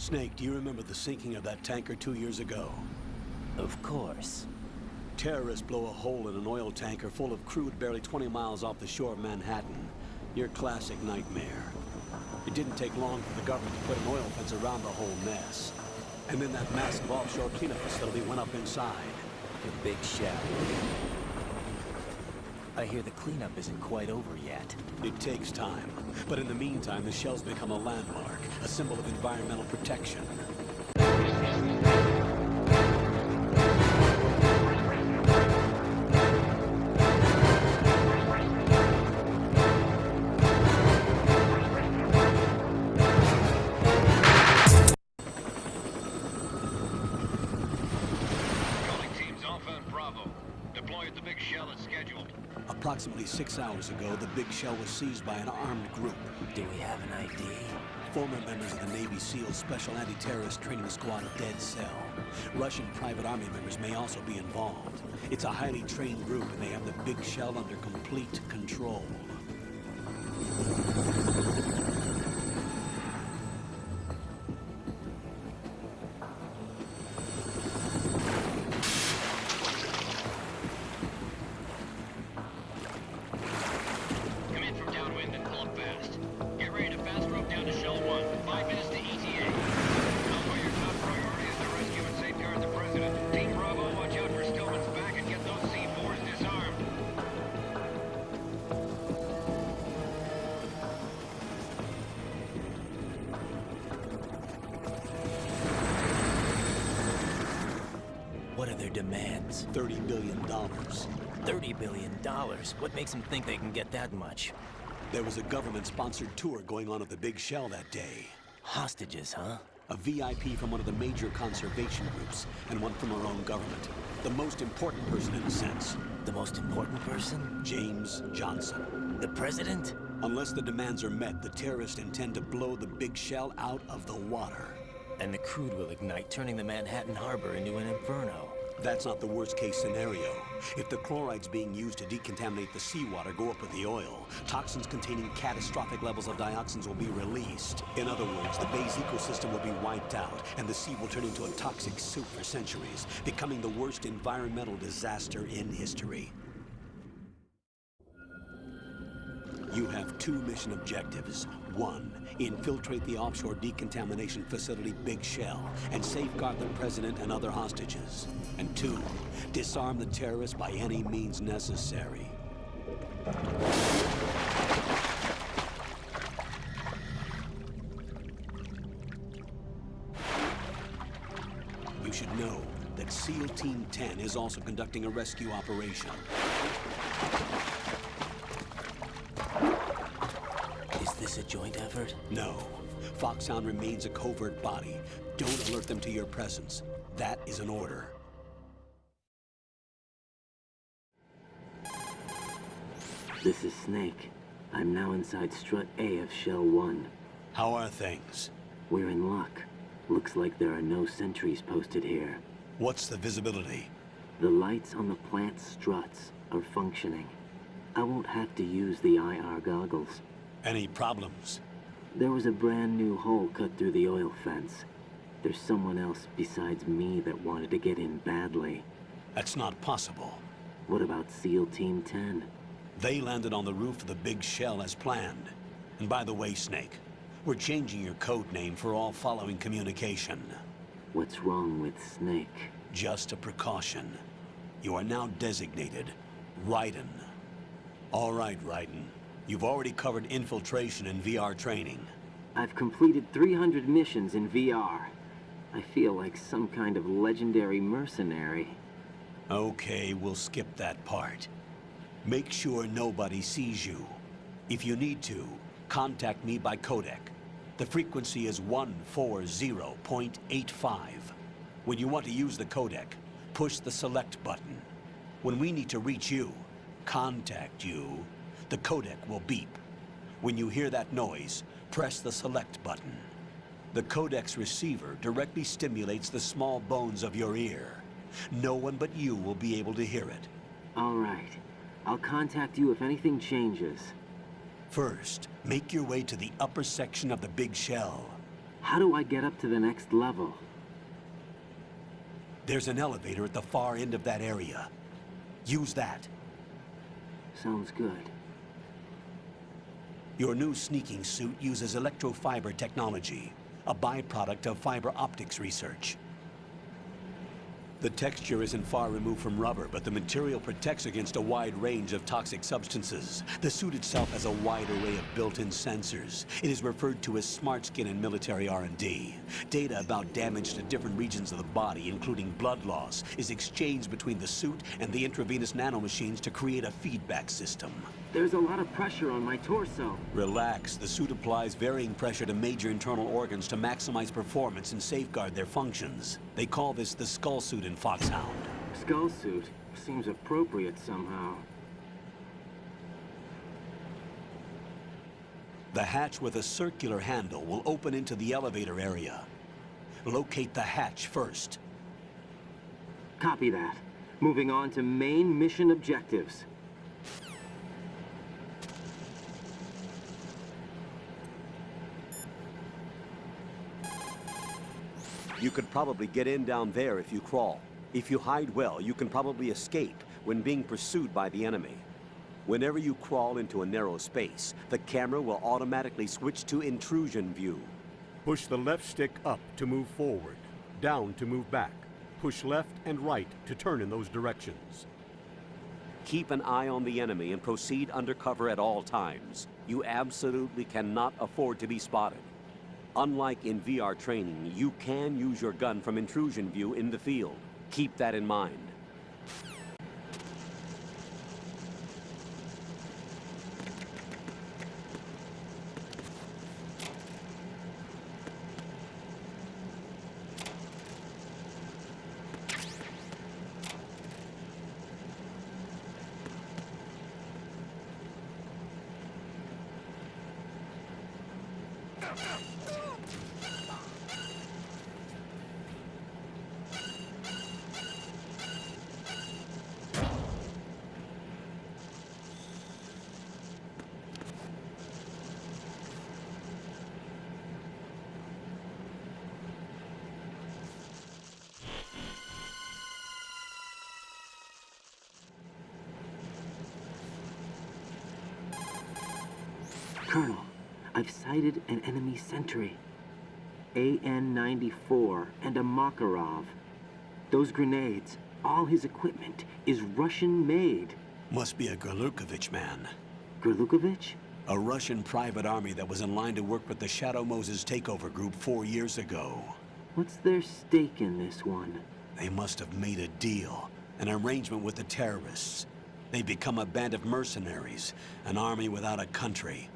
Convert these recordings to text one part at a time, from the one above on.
Snake, do you remember the sinking of that tanker 2 years ago? Of course. Terrorists blow a hole in an oil tanker full of crude barely 20 miles off the shore of Manhattan. Your classic nightmare. It didn't take long for the government to put an oil fence around the whole mess. And then that massive offshore cleanup facility went up inside. The big shell. I hear the cleanup isn't quite over yet. It takes time. But in the meantime, the shell's become a landmark, a symbol of environmental protection. Approximately 6 hours ago, the big shell was seized by an armed group. Do we have an ID? Former members of the Navy SEALs Special Anti-Terrorist Training Squad Dead Cell. Russian private army members may also be involved. It's a highly trained group, and they have the big shell under complete control. down to Shell 1. 5 minutes to ETA. Alpha, your top priority is to rescue and safeguard the President. Team Bravo, watch out for Stillman's back and get those C4s disarmed. What are their demands? $30 billion. $30 billion? What makes them think they can get that much? There was a government-sponsored tour going on at the Big Shell that day. Hostages, huh? A VIP from one of the major conservation groups, and one from our own government. The most important person in a sense. The most important person? James Johnson. The President? Unless the demands are met, the terrorists intend to blow the Big Shell out of the water. And the crude will ignite, turning the Manhattan Harbor into an inferno. That's not the worst-case scenario. If the chlorides being used to decontaminate the seawater go up with the oil, toxins containing catastrophic levels of dioxins will be released. In other words, the bay's ecosystem will be wiped out, and the sea will turn into a toxic soup for centuries, becoming the worst environmental disaster in history. You have 2 mission objectives. 1, infiltrate the offshore decontamination facility Big Shell and safeguard the President and other hostages. And 2, disarm the terrorists by any means necessary. You should know that SEAL Team 10 is also conducting a rescue operation. Is this a joint effort? No. Foxhound remains a covert body. Don't alert them to your presence. That is an order. This is Snake. I'm now inside Strut A of Shell 1. How are things? We're in luck. Looks like there are no sentries posted here. What's the visibility? The lights on the plant struts are functioning. I won't have to use the IR goggles. Any problems? There was a brand new hole cut through the oil fence. There's someone else besides me that wanted to get in badly. That's not possible. What about SEAL Team 10? They landed on the roof of the Big Shell as planned. And by the way, Snake, we're changing your code name for all following communication. What's wrong with Snake? Just a precaution. You are now designated Raiden. All right, Raiden. You've already covered infiltration and VR training. I've completed 300 missions in VR. I feel like some kind of legendary mercenary. Okay, we'll skip that part. Make sure nobody sees you. If you need to, contact me by codec. The frequency is 140.85. When you want to use the codec, push the select button. When we need to reach you, contact you, the codec will beep. When you hear that noise, press the select button. The codec's receiver directly stimulates the small bones of your ear. No one but you will be able to hear it. All right. I'll contact you if anything changes. First, make your way to the upper section of the Big Shell. How do I get up to the next level? There's an elevator at the far end of that area. Use that. Sounds good. Your new sneaking suit uses electrofiber technology, a byproduct of fiber optics research. The texture isn't far removed from rubber, but the material protects against a wide range of toxic substances. The suit itself has a wide array of built-in sensors. It is referred to as smart skin in military R&D. Data about damage to different regions of the body, including blood loss, is exchanged between the suit and the intravenous nanomachines to create a feedback system. There's a lot of pressure on my torso. Relax. The suit applies varying pressure to major internal organs to maximize performance and safeguard their functions. They call this the skull suit in Foxhound. Skull suit seems appropriate somehow. The hatch with a circular handle will open into the elevator area. Locate the hatch first. Copy that. Moving on to main mission objectives. You could probably get in down there if you crawl. If you hide well, you can probably escape when being pursued by the enemy. Whenever you crawl into a narrow space, the camera will automatically switch to intrusion view. Push the left stick up to move forward, down to move back. Push left and right to turn in those directions. Keep an eye on the enemy and proceed undercover at all times. You absolutely cannot afford to be spotted. Unlike in VR training, you can use your gun from intrusion view in the field. Keep that in mind. Colonel, I've sighted an enemy sentry. AN-94 and a Makarov. Those grenades, all his equipment, is Russian-made. Must be a Gorlukovich man. Gorlukovich? A Russian private army that was in line to work with the Shadow Moses takeover group 4 years ago. What's their stake in this one? They must have made a deal, an arrangement with the terrorists. They've become a band of mercenaries, an army without a country.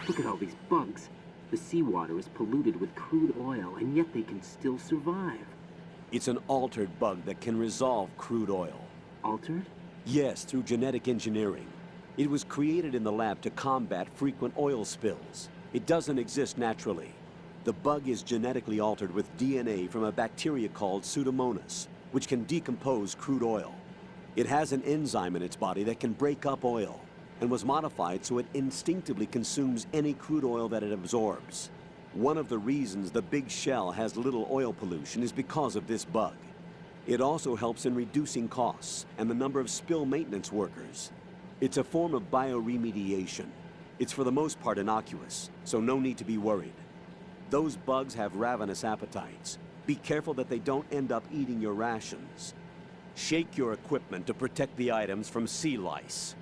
Look at all these bugs. The seawater is polluted with crude oil, and yet they can still survive. It's an altered bug that can resolve crude oil. Altered? Yes, through genetic engineering. It was created in the lab to combat frequent oil spills. It doesn't exist naturally. The bug is genetically altered with DNA from a bacteria called Pseudomonas, which can decompose crude oil. It has an enzyme in its body that can break up oil, and was modified so it instinctively consumes any crude oil that it absorbs. One of the reasons the Big Shell has little oil pollution is because of this bug. It also helps in reducing costs and the number of spill maintenance workers. It's a form of bioremediation. It's for the most part innocuous, so no need to be worried. Those bugs have ravenous appetites. Be careful that they don't end up eating your rations. Shake your equipment to protect the items from sea lice.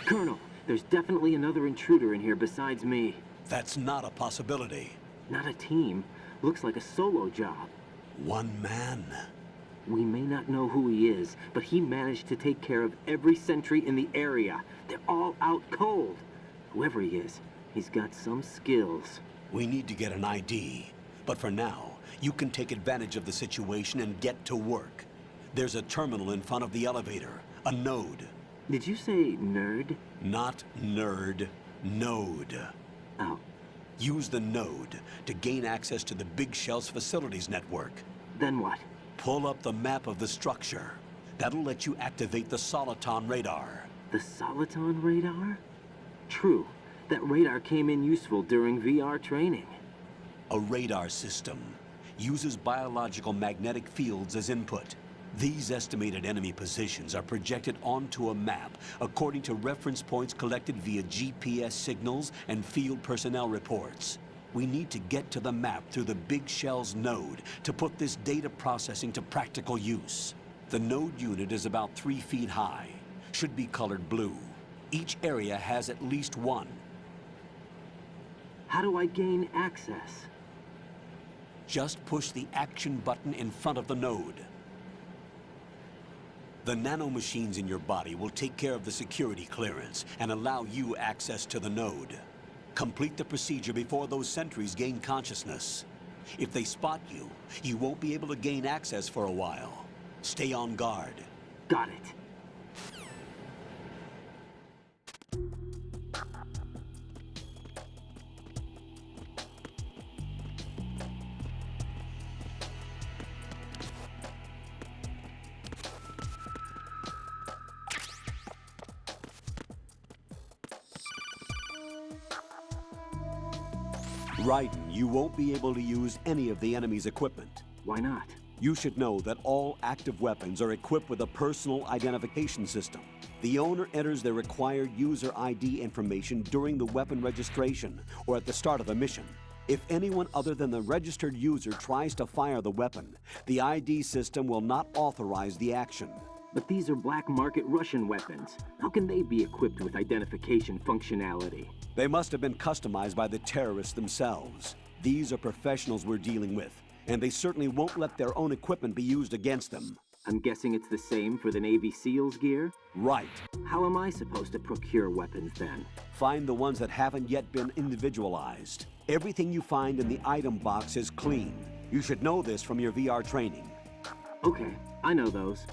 Colonel, there's definitely another intruder in here besides me. That's not a possibility. Not a team. Looks like a solo job. One man. We may not know who he is, but he managed to take care of every sentry in the area. They're all out cold. Whoever he is, he's got some skills. We need to get an ID. But for now, you can take advantage of the situation and get to work. There's a terminal in front of the elevator. A node. Did you say nerd? Not nerd. Node. Oh, Use the node to gain access to the Big Shell's facilities network. then what? Pull up the map of the structure. That'll let you activate the Soliton radar. The Soliton radar? True. That radar came in useful during VR training. A radar system uses biological magnetic fields as input. These estimated enemy positions are projected onto a map according to reference points collected via GPS signals and field personnel reports. We need to get to the map through the Big Shell's node to put this data processing to practical use. The node unit is about 3 feet high, should be colored blue. Each area has at least one. How do I gain access? Just push the action button in front of the node. The nanomachines in your body will take care of the security clearance and allow you access to the node. Complete the procedure before those sentries gain consciousness. If they spot you, you won't be able to gain access for a while. Stay on guard. Got it. Raiden, you won't be able to use any of the enemy's equipment. Why not? You should know that all active weapons are equipped with a personal identification system. The owner enters their required user ID information during the weapon registration or at the start of a mission. If anyone other than the registered user tries to fire the weapon, the ID system will not authorize the action. But these are black market Russian weapons. How can they be equipped with identification functionality? They must have been customized by the terrorists themselves. These are professionals we're dealing with, and they certainly won't let their own equipment be used against them. I'm guessing it's the same for the Navy SEALs gear? Right. How am I supposed to procure weapons then? Find the ones that haven't yet been individualized. Everything you find in the item box is clean. You should know this from your VR training. Okay, I know those.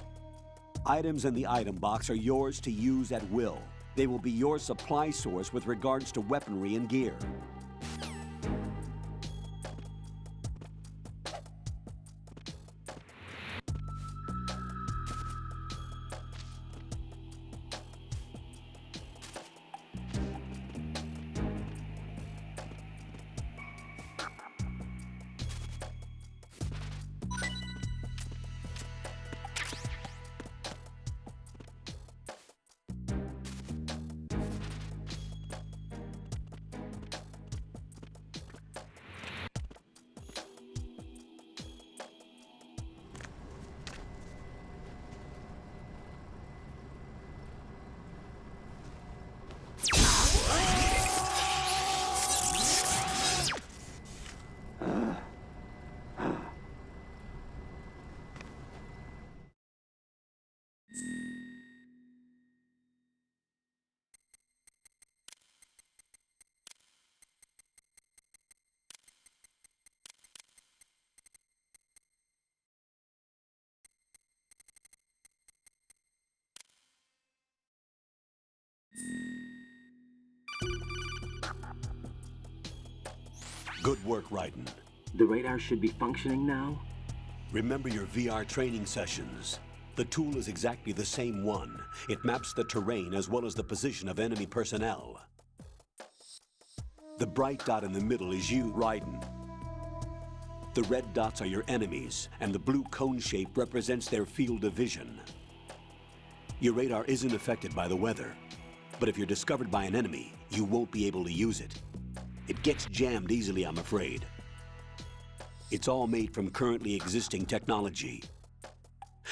Items in the item box are yours to use at will. They will be your supply source with regards to weaponry and gear. Good work, Raiden. The radar should be functioning now? Remember your VR training sessions. The tool is exactly the same one. It maps the terrain as well as the position of enemy personnel. The bright dot in the middle is you, Raiden. The red dots are your enemies, and the blue cone shape represents their field of vision. Your radar isn't affected by the weather, but if you're discovered by an enemy, you won't be able to use it. It gets jammed easily, I'm afraid. It's all made from currently existing technology.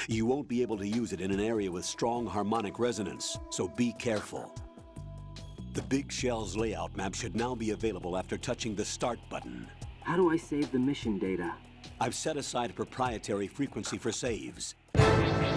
You won't be able to use it in an area with strong harmonic resonance, so be careful. The Big Shell's layout map should now be available after touching the Start button. How do I save the mission data? I've set aside a proprietary frequency for saves. This is